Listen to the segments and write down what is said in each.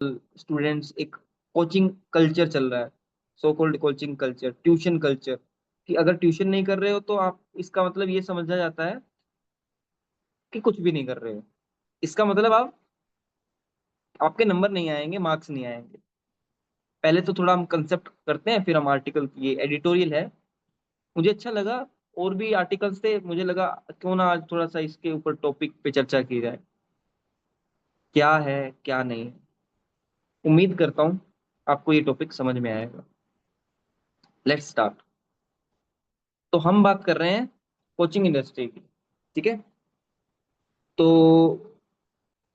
Students एक coaching culture चल रहा है, so called coaching culture, tuition culture, कि अगर ट्यूशन नहीं कर रहे हो तो आप, इसका मतलब ये समझा जाता है कि कुछ भी नहीं कर रहे हो। इसका मतलब आप, आपके नंबर नहीं आएंगे, मार्क्स नहीं आएंगे। पहले तो थोड़ा हम कंसेप्ट करते हैं, फिर हम आर्टिकल, ये एडिटोरियल है, मुझे अच्छा लगा। और भी आर्टिकल्स थे, मुझे लगा क्यों ना आज थोड़ा सा इसके ऊपर टॉपिक पे चर्चा की जाए, क्या है क्या नहीं है। उम्मीद करता हूँ आपको ये टॉपिक समझ में आएगा। Let's start. तो हम बात कर रहे हैं कोचिंग इंडस्ट्री की, ठीक है। तो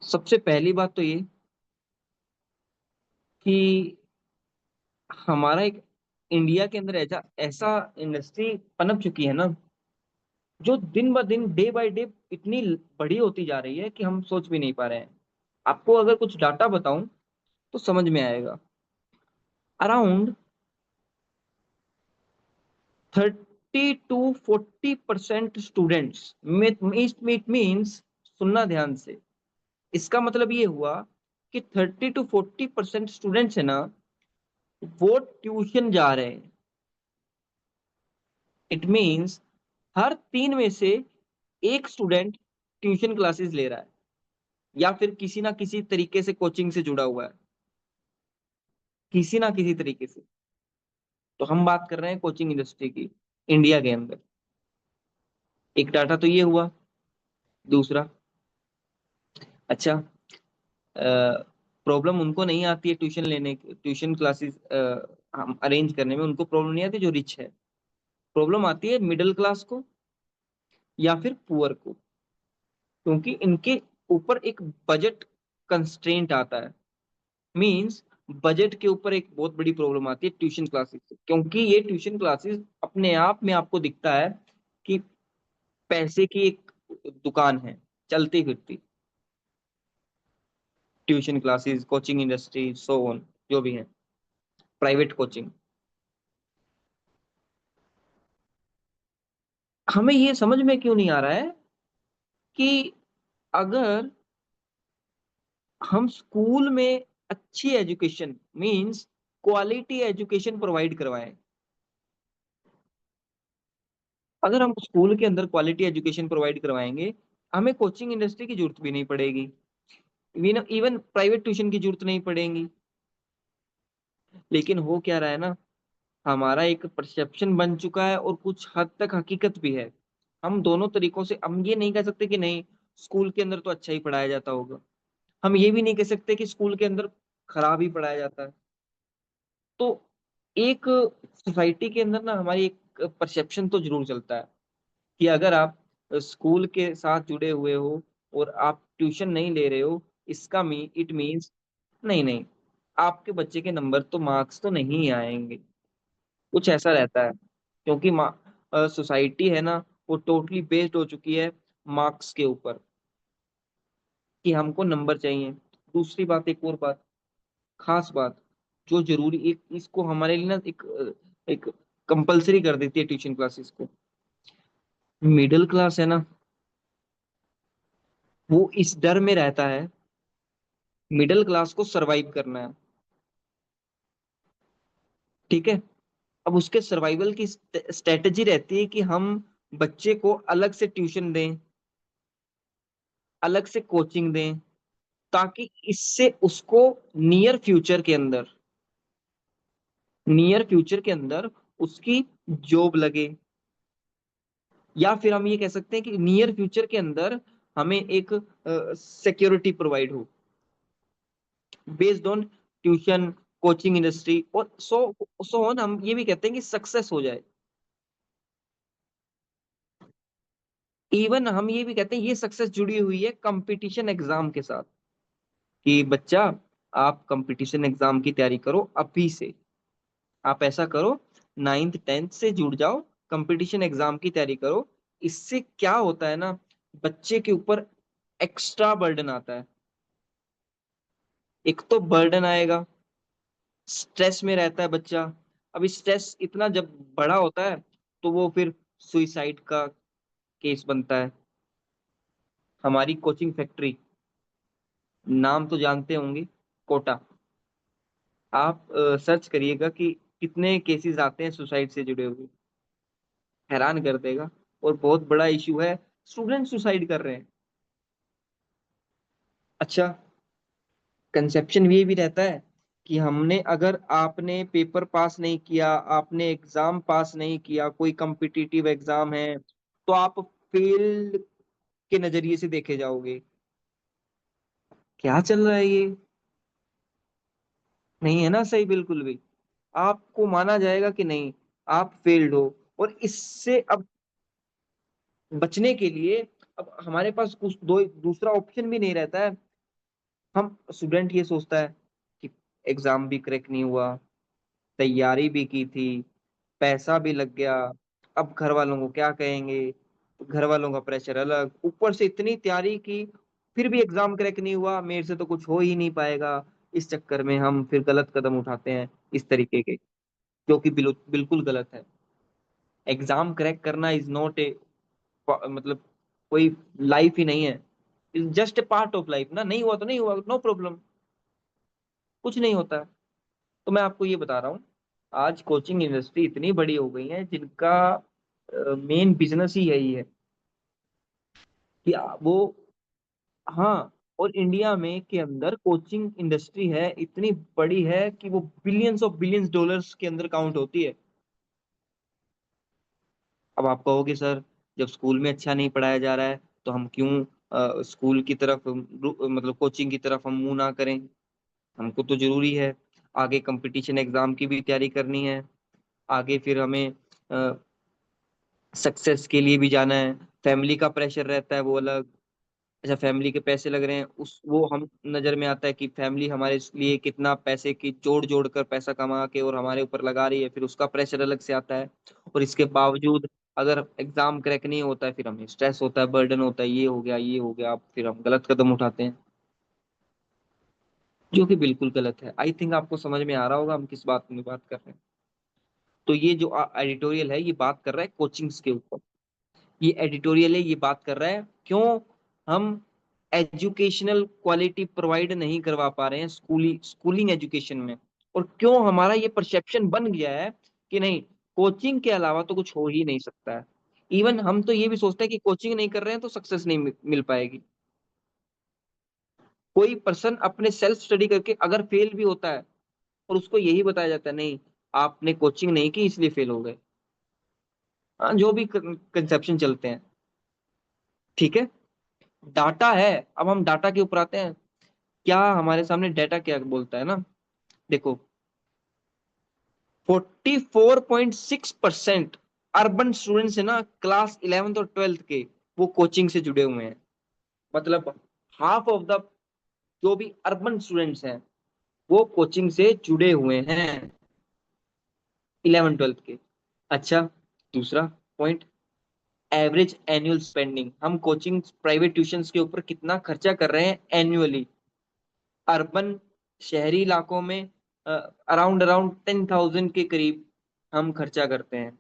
सबसे पहली बात तो ये कि हमारा एक, इंडिया के अंदर ऐसा ऐसा इंडस्ट्री पनप चुकी है ना, जो दिन ब दिन, डे बाय डे इतनी बड़ी होती जा रही है कि हम सोच भी नहीं पा रहे हैं। आपको अगर कुछ डाटा बताऊं तो समझ में आएगा। Around 30 to 40% students, it means, सुनना ध्यान से, इसका मतलब ये हुआ कि 30 to 40% स्टूडेंट्स है ना, वो ट्यूशन जा रहे हैं। इट मीन्स हर तीन में से एक स्टूडेंट ट्यूशन क्लासेस ले रहा है, या फिर किसी ना किसी तरीके से कोचिंग से जुड़ा हुआ है, किसी ना किसी तरीके से। तो हम बात कर रहे हैं कोचिंग इंडस्ट्री की, इंडिया के अंदर। एक डाटा तो ये हुआ। दूसरा, अच्छा, प्रॉब्लम उनको नहीं आती है ट्यूशन लेने, ट्यूशन क्लासेस हम अरेंज करने में, उनको प्रॉब्लम नहीं आती जो रिच है। प्रॉब्लम आती है मिडिल क्लास को या फिर पुअर को, क्योंकि इनके ऊपर एक बजट कंस्ट्रेंट आता है। मींस बजट के ऊपर एक बहुत बड़ी प्रॉब्लम आती है ट्यूशन क्लासेस से, क्योंकि ये ट्यूशन क्लासेस अपने आप में आपको दिखता है कि पैसे की एक दुकान है, चलती फिरती। Tuition classes, coaching industry, so on, जो भी है, प्राइवेट कोचिंग। हमें ये समझ में क्यों नहीं आ रहा है कि अगर हम स्कूल में अच्छी education, means quality education provide करवाएं, अगर हम स्कूल के अंदर क्वालिटी एजुकेशन प्रोवाइड करवाएंगे, हमें कोचिंग इंडस्ट्री की जरूरत भी नहीं पड़ेगी, इवन प्राइवेट ट्यूशन की जरूरत नहीं पड़ेगी। लेकिन हो क्या रहा है ना, हमारा एक परसेप्शन बन चुका है, और कुछ हद तक हकीकत भी है। हम दोनों तरीकों से, हम ये नहीं कह सकते कि नहीं, स्कूल के अंदर तो अच्छा ही पढ़ाया जाता होगा, हम ये भी नहीं कह सकते कि स्कूल के अंदर खराब ही पढ़ाया जाता है। तो एक सोसाइटी के अंदर ना हमारी एक परसेप्शन तो जरूर चलता है कि अगर आप स्कूल के साथ जुड़े हुए हो और आप ट्यूशन नहीं ले रहे हो, इसका इट मीन्स, नहीं नहीं, आपके बच्चे के नंबर तो, मार्क्स तो नहीं आएंगे। कुछ ऐसा रहता है, क्योंकि सोसाइटी है ना, वो टोटली बेस्ड हो चुकी है मार्क्स के ऊपर, कि हमको नंबर चाहिए। दूसरी बात, एक और बात, खास बात, जो जरूरी, एक इसको हमारे लिए ना एक कंपलसरी कर देती है ट्यूशन क्लासेस को। मिडिल क्लास है ना, वो इस डर में रहता है, मिडिल क्लास को सरवाइव करना है, ठीक है। अब उसके सर्वाइवल की स्ट्रेटेजी रहती है कि हम बच्चे को अलग से ट्यूशन दें, अलग से कोचिंग दें, ताकि इससे उसको नियर फ्यूचर के अंदर, नियर फ्यूचर के अंदर उसकी जॉब लगे, या फिर हम ये कह सकते हैं कि नियर फ्यूचर के अंदर हमें एक सिक्योरिटी प्रोवाइड हो, based on tuition, coaching industry, और सो ऑन। हम ये भी कहते हैं कि सक्सेस हो जाए। इवन हम ये भी कहते हैं ये सक्सेस जुड़ी हुई है कंपटीशन एग्जाम के साथ, कि बच्चा, आप कंपटीशन एग्जाम की तैयारी करो अभी से। आप ऐसा करो, 9th 10th से जुड़ जाओ, कंपटीशन एग्जाम की तैयारी करो। इससे क्या होता है ना, बच्चे के ऊपर एक्स्ट्रा बर्डन आता है। एक तो बर्डन आएगा, स्ट्रेस में रहता है बच्चा। अब स्ट्रेस इतना जब बड़ा होता है, तो वो फिर सुइसाइड का केस बनता है। हमारी कोचिंग फैक्ट्री, नाम तो जानते होंगे, कोटा, आप सर्च करिएगा कि कितने केसेस आते हैं सुसाइड से जुड़े हुए, हैरान कर देगा। और बहुत बड़ा इशू है, स्टूडेंट सुसाइड कर रहे हैं। अच्छा, कंसेप्शन ये भी रहता है कि हमने, अगर आपने पेपर पास नहीं किया, आपने एग्जाम पास नहीं किया, कोई कॉम्पिटिटिव एग्जाम है, तो आप फेल के नजरिए से देखे जाओगे। क्या चल रहा है ये? नहीं है ना सही बिल्कुल भी। आपको माना जाएगा कि नहीं, आप फेल्ड हो। और इससे अब बचने के लिए अब हमारे पास कुछ दूसरा ऑप्शन भी नहीं रहता है। हम स्टूडेंट ये सोचता है कि एग्जाम भी क्रैक नहीं हुआ, तैयारी भी की थी, पैसा भी लग गया, अब घर वालों को क्या कहेंगे, घर वालों का प्रेशर अलग, ऊपर से इतनी तैयारी की, फिर भी एग्जाम क्रैक नहीं हुआ, मेरे से तो कुछ हो ही नहीं पाएगा। इस चक्कर में हम फिर गलत कदम उठाते हैं इस तरीके के, जो कि बिल्कुल गलत है। एग्जाम क्रैक करना इज नॉट ए, मतलब कोई लाइफ ही नहीं है। Is just a part of life ना, नहीं हुआ तो नहीं हुआ, नो प्रॉब्लम, कुछ नहीं होता। तो मैं आपको ये बता रहा हूँ, आज कोचिंग इंडस्ट्री इतनी बड़ी हो गई है जिनका मेन बिजनेस ही यही है कि वो, हाँ, और इंडिया में के अंदर कोचिंग इंडस्ट्री है इतनी बड़ी है कि वो बिलियंस ऑफ बिलियंस डॉलर्स के अंदर काउंट होती है। अब आप कहोगे सर, जब स्कूल में अच्छा नहीं पढ़ाया जा रहा है तो हम क्यों स्कूल की तरफ मतलब कोचिंग की तरफ हम मुंह ना करें। हमको तो जरूरी है, आगे कंपटीशन एग्जाम की भी तैयारी करनी है, आगे फिर हमें सक्सेस के लिए भी जाना है। फैमिली का प्रेशर रहता है वो अलग। अच्छा, फैमिली के पैसे लग रहे हैं, उस वो हम नजर में आता है कि फैमिली हमारे लिए कितना पैसे की जोड़ जोड़ कर पैसा कमा के और हमारे ऊपर लगा रही है, फिर उसका प्रेशर अलग से आता है। और इसके बावजूद अगर एग्जाम क्रैक नहीं होता है, फिर हमें स्ट्रेस होता है, बर्डन होता है, ये हो गया ये हो गया, फिर हम गलत कदम उठाते हैं, जो कि बिल्कुल गलत है। आई थिंक आपको समझ में आ रहा होगा हम किस बात में बात कर रहे हैं। तो ये जो एडिटोरियल है, ये बात कर रहा है कोचिंग्स के ऊपर। ये एडिटोरियल है, ये बात कर रहा है क्यों हम एजुकेशनल क्वालिटी प्रोवाइड नहीं करवा पा रहे हैं स्कूलिंग एजुकेशन में, और क्यों हमारा ये परसेप्शन बन गया है कि नहीं, कोचिंग के अलावा तो कुछ हो ही नहीं सकता है। इवन हम तो ये भी सोचते हैं कि कोचिंग नहीं कर रहे हैं तो सक्सेस नहीं मिल पाएगी। कोई पर्सन अपने सेल्फ स्टडी करके अगर फेल भी होता है और उसको यही बताया जाता है, नहीं आपने कोचिंग नहीं की इसलिए फेल हो गए। हाँ, जो भी कंसेप्शन चलते हैं, ठीक है। डाटा है, अब हम डाटा के ऊपर आते हैं। क्या हमारे सामने डाटा क्या बोलता है ना, देखो, 44.6% अर्बन स्टूडेंट्स है ना, क्लास 11th और 12th के, वो कोचिंग से जुड़े हुए हैं। मतलब हाफ ऑफ द जो भी अर्बन स्टूडेंट्स हैं वो कोचिंग से जुड़े हुए हैं, 11 12th के। अच्छा, दूसरा पॉइंट, एवरेज एनुअल स्पेंडिंग, हम कोचिंग प्राइवेट ट्यूशंस के ऊपर कितना खर्चा कर रहे हैं एनुअली। अर्बन शहरी इलाकों में अराउंड अराउंड 10,000 के करीब हम खर्चा करते हैं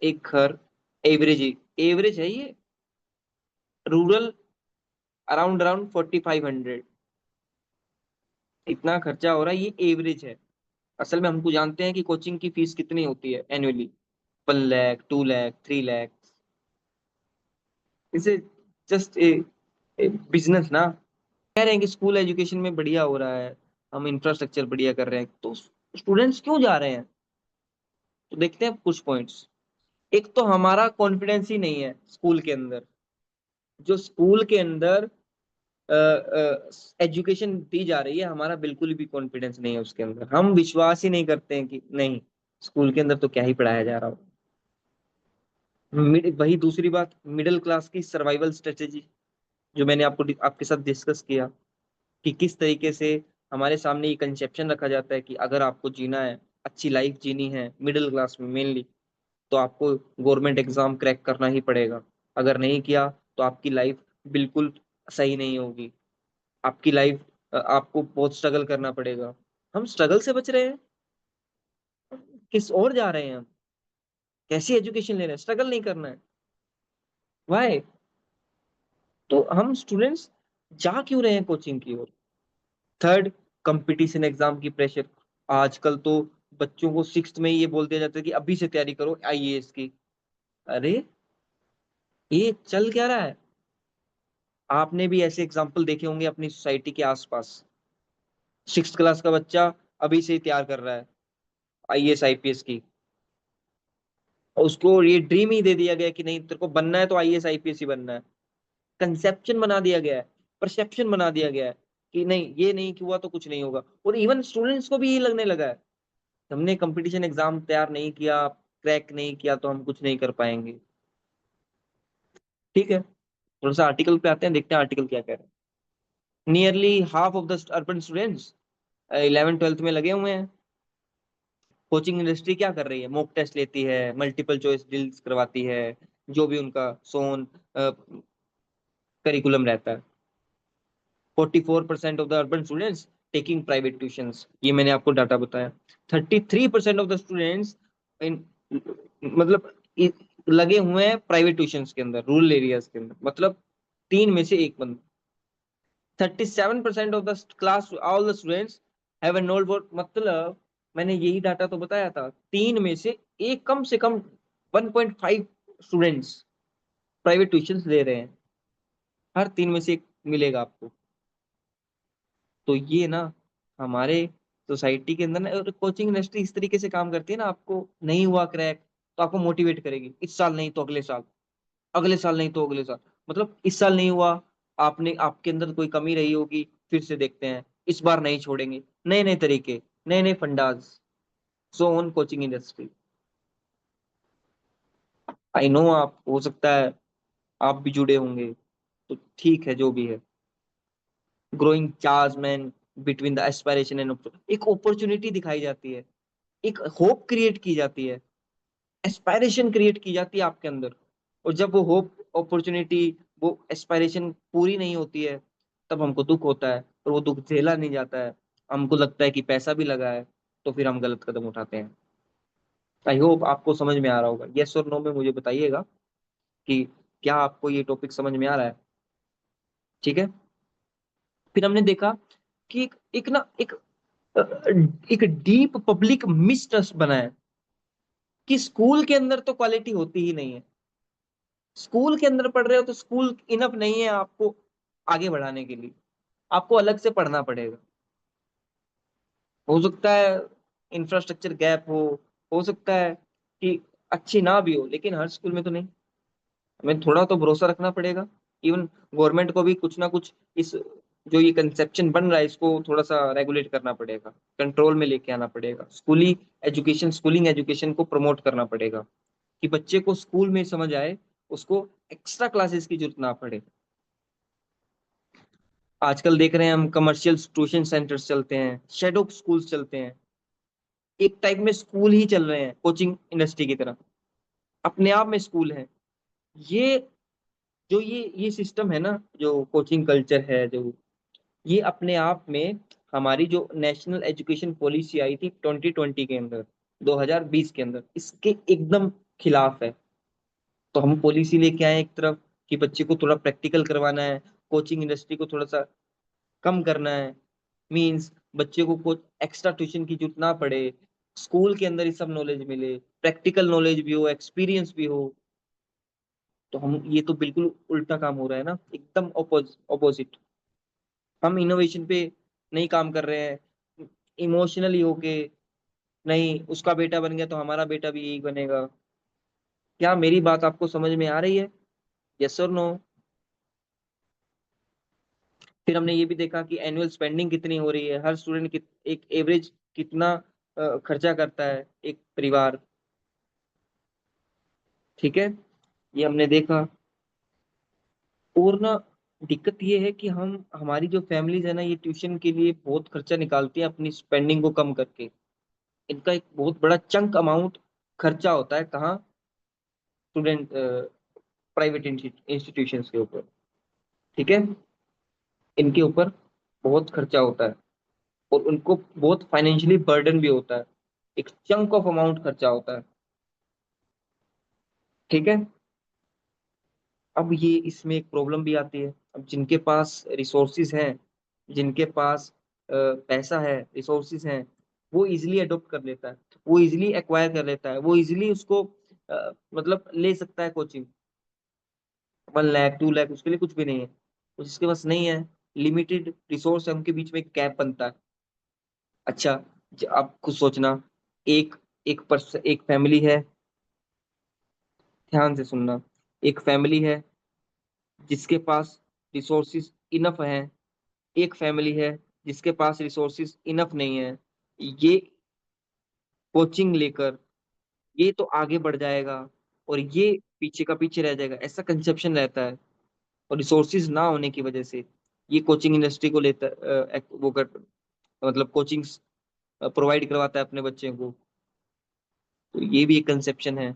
एक घर, एवरेज ही, एवरेज है ये। रूरल अराउंड अराउंड 4,500, इतना खर्चा हो रहा है, ये एवरेज है। असल में हमको जानते हैं कि कोचिंग की फीस कितनी होती है एनुअली, 1 लाख, 2 लाख, 3 लाख। इसे जस्ट ए बिजनेस ना, कह रहे हैं कि स्कूल एजुकेशन में बढ़िया हो रहा है, हम इंफ्रास्ट्रक्चर बढ़िया कर रहे हैं, तो स्टूडेंट्स क्यों जा रहे हैं? तो देखते हैं कुछ पॉइंट्स। एक तो हमारा कॉन्फिडेंस ही नहीं है स्कूल के अंदर। जो स्कूल के अंदर एजुकेशन दी जा रही है, हमारा बिल्कुल भी कॉन्फिडेंस नहीं है उसके अंदर। हम विश्वास ही नहीं करते हैं कि नहीं, स्कूल के अंदर तो क्या ही पढ़ाया जा रहा हो। वही दूसरी बात, मिडिल क्लास की सर्वाइवल स्ट्रेटेजी, जो मैंने आपके साथ डिस्कस किया कि किस तरीके से हमारे सामने ये कंसेप्शन रखा जाता है कि अगर आपको जीना है, अच्छी लाइफ जीनी है मिडिल क्लास में मेनली, तो आपको गवर्नमेंट एग्जाम क्रैक करना ही पड़ेगा। अगर नहीं किया तो आपकी लाइफ बिल्कुल सही नहीं होगी, आपकी लाइफ, आपको बहुत स्ट्रगल करना पड़ेगा। हम स्ट्रगल से बच रहे हैं, किस और जा रहे हैं हम? कैसी एजुकेशन ले रहे हैं? स्ट्रगल नहीं करना है, वाई? तो हम स्टूडेंट्स जा क्यों रहे हैं कोचिंग की ओर? थर्ड, कंपटीशन एग्जाम की प्रेशर। आजकल तो बच्चों को सिक्स्थ में ही ये बोल दिया जाता है कि अभी से तैयारी करो आईएएस की। अरे ये चल क्या रहा है? आपने भी ऐसे एग्जाम्पल देखे होंगे अपनी सोसाइटी के आसपास। सिक्स क्लास का बच्चा अभी से ही तैयार कर रहा है आईएएस आईपीएस की, और उसको ये ड्रीम ही दे दिया गया कि नहीं तेरे को बनना है तो आईएएस आईपीएस ही बनना है। कंसेप्शन बना दिया गया है, परसेप्शन बना दिया गया है कि नहीं ये नहीं हुआ तो कुछ नहीं होगा। और इवन स्टूडेंट्स को भी ये लगने लगा है हमने कंपटीशन एग्जाम तैयार नहीं किया, क्रैक नहीं किया तो हम कुछ नहीं कर पाएंगे। ठीक है, थोड़ा सा आर्टिकल पे आते हैं, देखते हैं आर्टिकल क्या कह रहे हैं। Nearly half of the urban students 11th 12th में लगे हुए हैं। कोचिंग इंडस्ट्री क्या कर रही है? मॉक टेस्ट लेती है, मल्टीपल चॉइस ड्रिल्स करवाती है, जो भी उनका सोन करिकुलम रहता है। 44% of the urban students taking private tuitions, ये मैंने आपको डाटा बताया। 33% ऑफ द स्टूडेंट्स इन, मतलब लगे हुए हैं प्राइवेट ट्यूशंस के अंदर रूरल एरियाज के अंदर, मतलब तीन में से एक बंदा। 37% of the class all the students have enrolled for, मतलब मैंने यही डाटा तो बताया था, तीन में से एक, कम से कम 1.5 स्टूडेंट्स प्राइवेट ट्यूशंस ले रहे हैं। हर तीन में से एक मिलेगा आपको। तो ये ना हमारे सोसाइटी के अंदर ना कोचिंग इंडस्ट्री इस तरीके से काम करती है ना, आपको नहीं हुआ क्रैक तो आपको मोटिवेट करेगी, इस साल नहीं तो अगले साल, अगले साल नहीं तो अगले साल। मतलब इस साल नहीं हुआ, आपने आपके अंदर कोई कमी रही होगी, फिर से देखते हैं, इस बार नहीं छोड़ेंगे, नए नए तरीके, नए नए fundas. So on coaching industry. I know आप हो सकता है आप भी जुड़े होंगे, तो ठीक है जो भी है। Growing charge man between the aspiration and, एक अपॉर्चुनिटी दिखाई जाती है, एक होप क्रिएट की जाती है, एस्पायरेशन क्रिएट की जाती है आपके अंदर। और जब वो होप, अपॉर्चुनिटी, वो एस्पायरेशन पूरी नहीं होती है, तब हमको दुख होता है, और वो दुख झेला नहीं जाता है, हमको लगता है कि पैसा भी लगा है, तो फिर हम गलत कदम उठाते हैं। आई होप आपको समझ में आ रहा होगा। यस और नो में मुझे बताइएगा कि क्या आपको ये टॉपिक समझ में आ रहा है। ठीक है। फिर हमने देखा कि एक ना एक डीप पब्लिक मिसट्रस्ट बना है कि स्कूल के अंदर तो क्वालिटी होती ही नहीं है। स्कूल के अंदर पढ़ रहे हो तो स्कूल इनफ नहीं है आपको आगे बढ़ाने के लिए, आपको अलग से पढ़ना पड़ेगा। हो सकता है इंफ्रास्ट्रक्चर गैप हो सकता है कि अच्छी ना भी हो, लेकिन हर स्कूल में तो नहीं। हमें थोड़ा तो भरोसा रखना पड़ेगा। इवन गवर्नमेंट को भी कुछ ना कुछ इस जो ये कंसेप्शन बन रहा है इसको थोड़ा सा रेगुलेट करना पड़ेगा, कंट्रोल में लेके आना पड़ेगा। स्कूलिंग एजुकेशन को प्रमोट करना पड़ेगा कि बच्चे को स्कूल में समझ आए, उसको एक्स्ट्रा क्लासेस की जरूरत ना पड़े। आजकल देख रहे हैं हम कमर्शियल ट्यूशन सेंटर्स चलते हैं, शेडो स्कूल्स चलते हैं, एक टाइप में स्कूल ही चल रहे हैं कोचिंग इंडस्ट्री की तरह, अपने आप में स्कूल है। ये जो ये सिस्टम है ना, जो कोचिंग कल्चर है, जो ये अपने आप में हमारी जो नेशनल एजुकेशन पॉलिसी आई थी 2020 के अंदर, 2020 के अंदर, इसके एकदम खिलाफ है। तो हम पॉलिसी लेके आए एक तरफ कि बच्चे को थोड़ा प्रैक्टिकल करवाना है, कोचिंग इंडस्ट्री को थोड़ा सा कम करना है, मींस बच्चे को कुछ एक्स्ट्रा ट्यूशन की जरूरत ना पड़े, स्कूल के अंदर ही सब नॉलेज मिले, प्रैक्टिकल नॉलेज भी हो, एक्सपीरियंस भी हो। तो हम ये तो बिल्कुल उल्टा काम हो रहा है ना, एकदम ऑपोजिट। हम इनोवेशन पे नहीं काम कर रहे हैं, इमोशनली होके, नहीं उसका बेटा बन गया तो हमारा बेटा भी यही बनेगा। क्या मेरी बात आपको समझ में आ रही है? यस और नो? फिर हमने ये भी देखा कि एनुअल स्पेंडिंग कितनी हो रही है, हर स्टूडेंट एक एवरेज कितना खर्चा करता है एक परिवार। ठीक है, ये हमने देखा। और ना दिक्कत ये है कि हम हमारी जो फैमिलीज है ना, ये ट्यूशन के लिए बहुत खर्चा निकालती है अपनी स्पेंडिंग को कम करके। इनका एक बहुत बड़ा चंक अमाउंट खर्चा होता है कहाँ? स्टूडेंट प्राइवेट इंस्टीट्यूशंस के ऊपर। ठीक है, इनके ऊपर बहुत खर्चा होता है, और उनको बहुत फाइनेंशियली बर्डन भी होता है, एक चंक ऑफ अमाउंट खर्चा होता है। ठीक है। अब ये इसमें एक प्रॉब्लम भी आती है। अब जिनके पास रिसोर्सेज हैं, जिनके पास पैसा है, रिसोर्सेज हैं, वो इजिली अडॉप्ट कर लेता है, वो इजिली एक्वायर कर लेता है, वो इजिली उसको मतलब ले सकता है कोचिंग। 1 लाख 2 लाख उसके लिए कुछ भी नहीं है, कुछ इसके पास नहीं है, लिमिटेड रिसोर्स है, उनके बीच में एक गैप बनता है। अच्छा, आप खुद सोचना, एक एक फैमिली है, ध्यान से सुनना, एक फैमिली है जिसके पास रिसोर्सेज इनफ है, एक फैमिली है जिसके पास रिसोर्सेज इनफ नहीं है। ये कोचिंग लेकर ये तो आगे बढ़ जाएगा और ये पीछे का पीछे रह जाएगा, ऐसा कंसेप्शन रहता है। और रिसोर्सेज ना होने की वजह से ये कोचिंग इंडस्ट्री को लेता वो कर मतलब कोचिंग प्रोवाइड करवाता है अपने बच्चे को। तो ये भी एक कंसेप्शन है,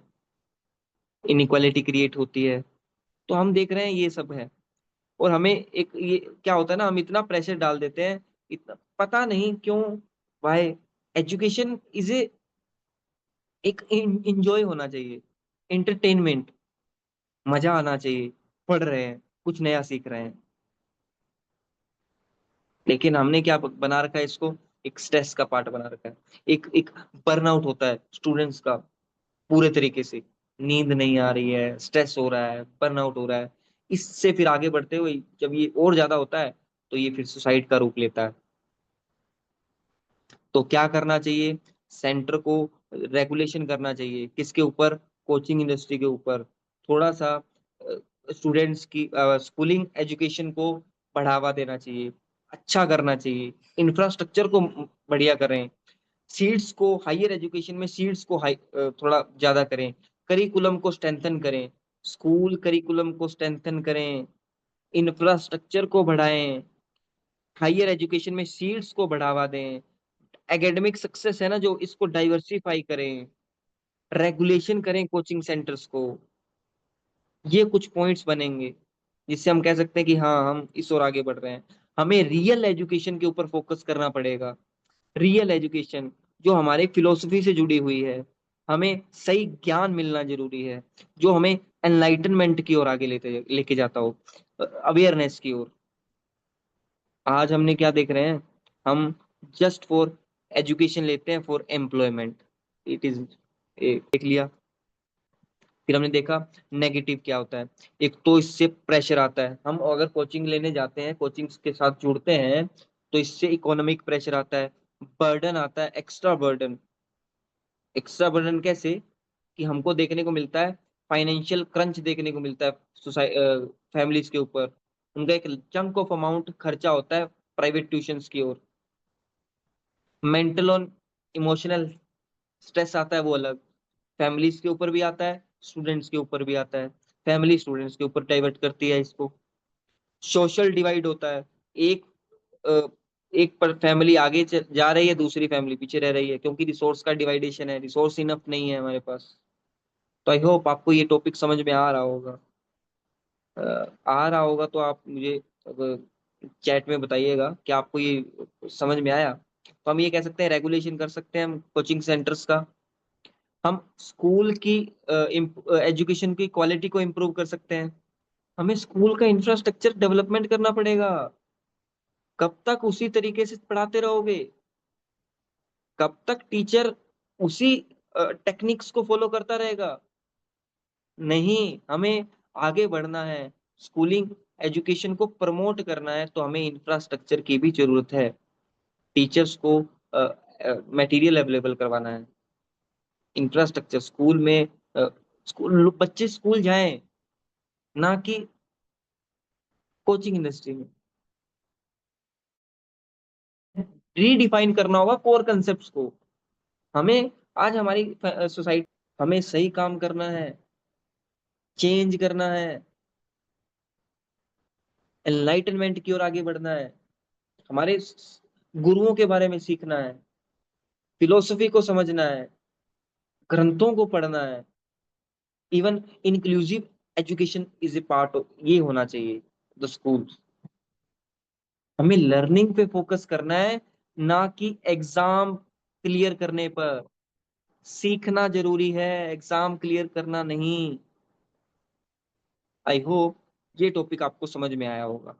इनइक्वालिटी क्रिएट होती है। तो हम देख रहे हैं ये सब है। और हमें एक ये क्या होता है ना, हम इतना प्रेशर डाल देते हैं, इतना पता नहीं क्यों, वाई। एजुकेशन इज ए एक इंजॉय होना चाहिए, एंटरटेनमेंट, मजा आना चाहिए, पढ़ रहे हैं, कुछ नया सीख रहे हैं। लेकिन हमने क्या बना रखा है इसको, एक स्ट्रेस का पार्ट बना रखा है, एक एक बर्नआउट होता है स्टूडेंट्स का पूरे तरीके से, नींद नहीं आ रही है, स्ट्रेस हो रहा है, बर्नआउट हो रहा है। इससे फिर आगे बढ़ते हुए जब ये और ज्यादा होता है तो ये फिर सुसाइड का रूप लेता है। तो क्या करना चाहिए, सेंटर को रेगुलेशन करना चाहिए, किसके ऊपर, कोचिंग इंडस्ट्री के ऊपर। थोड़ा सा स्टूडेंट्स की स्कूलिंग एजुकेशन को बढ़ावा देना चाहिए, अच्छा करना चाहिए, इंफ्रास्ट्रक्चर को बढ़िया करें, सीट्स को हायर एजुकेशन में सीट्स को थोड़ा ज्यादा करें, करिकुलम को स्ट्रेंथन करें, स्कूल करिकुलम को स्ट्रेंथन करें, इंफ्रास्ट्रक्चर को बढ़ाएं, हायर एजुकेशन में सीट्स को बढ़ावा दें, एकेडमिक सक्सेस है ना जो, इसको डाइवर्सिफाई करें, रेगुलेशन करें कोचिंग सेंटर्स को। ये कुछ पॉइंट्स बनेंगे जिससे हम कह सकते हैं कि हाँ हम इस ओर आगे बढ़ रहे हैं। हमें रियल एजुकेशन के ऊपर फोकस करना पड़ेगा, रियल एजुकेशन जो हमारे फिलोसफी से जुड़ी हुई है। हमें सही ज्ञान मिलना जरूरी है, जो हमें एनलाइटनमेंट की ओर आगे लेते लेके जाता हो, अवेयरनेस की ओर। आज हमने क्या देख रहे हैं, हम जस्ट फॉर एजुकेशन लेते हैं फॉर एम्प्लॉयमेंट, इट इज देख लिया। फिर हमने देखा नेगेटिव क्या होता है, एक तो इससे प्रेशर आता है, हम अगर कोचिंग लेने जाते हैं, कोचिंग के साथ जुड़ते हैं, तो इससे इकोनॉमिक प्रेशर आता है, बर्डन आता है, एक्स्ट्रा बर्डन। एक्स्ट्रा बर्डन कैसे, कि हमको देखने को मिलता है, फाइनेंशियल क्रंच देखने को मिलता है सोसाइटी फैमिलीज के ऊपर, उनका एक चंक ऑफ अमाउंट खर्चा होता है प्राइवेट ट्यूशंस की ओर। मेंटल और इमोशनल स्ट्रेस आता है वो अलग, फैमिलीज के ऊपर भी आता है, स्टूडेंट्स के ऊपर भी आता है। फैमिली स्टूडेंट्स के ऊपर डाइवर्ट करती है इसको। सोशल डिवाइड होता है, एक अ, एक पर फैमिली आगे जा रही है, दूसरी फैमिली पीछे रह रही है, क्योंकि रिसोर्स का डिवाइडेशन है, रिसोर्स इनफ नहीं है हमारे पास। तो आई होप आपको ये टॉपिक समझ में आ रहा होगा। आ रहा होगा तो आप मुझे चैट में बताइएगा कि आपको ये समझ में आया। तो हम ये कह सकते हैं, रेगुलेशन कर सकते हैं हम कोचिंग सेंटर्स का, हम स्कूल की एजुकेशन की क्वालिटी को इम्प्रूव कर सकते हैं, हमें स्कूल का इंफ्रास्ट्रक्चर डेवलपमेंट करना पड़ेगा। कब तक उसी तरीके से पढ़ाते रहोगे, कब तक टीचर उसी टेक्निक्स को फॉलो करता रहेगा? नहीं, हमें आगे बढ़ना है, स्कूलिंग एजुकेशन को प्रमोट करना है, तो हमें इंफ्रास्ट्रक्चर की भी जरूरत है, टीचर्स को मटेरियल अवेलेबल करवाना है, इंफ्रास्ट्रक्चर स्कूल में स्कूल बच्चे स्कूल जाएं, ना कि कोचिंग इंडस्ट्री में। रीडिफाइन करना होगा कोर कंसेप्ट को हमें। आज हमारी सोसाइटी, हमें सही काम करना है, चेंज करना है, एनलाइटनमेंट की ओर आगे बढ़ना है, हमारे गुरुओं के बारे में सीखना है, फिलोसफी को समझना है, ग्रंथों को पढ़ना है। Even inclusive education is a part of ये होना चाहिए द स्कूल। हमें लर्निंग पे फोकस करना है, ना कि एग्जाम क्लियर करने पर। सीखना जरूरी है, एग्जाम क्लियर करना नहीं। आई होप ये टॉपिक आपको समझ में आया होगा।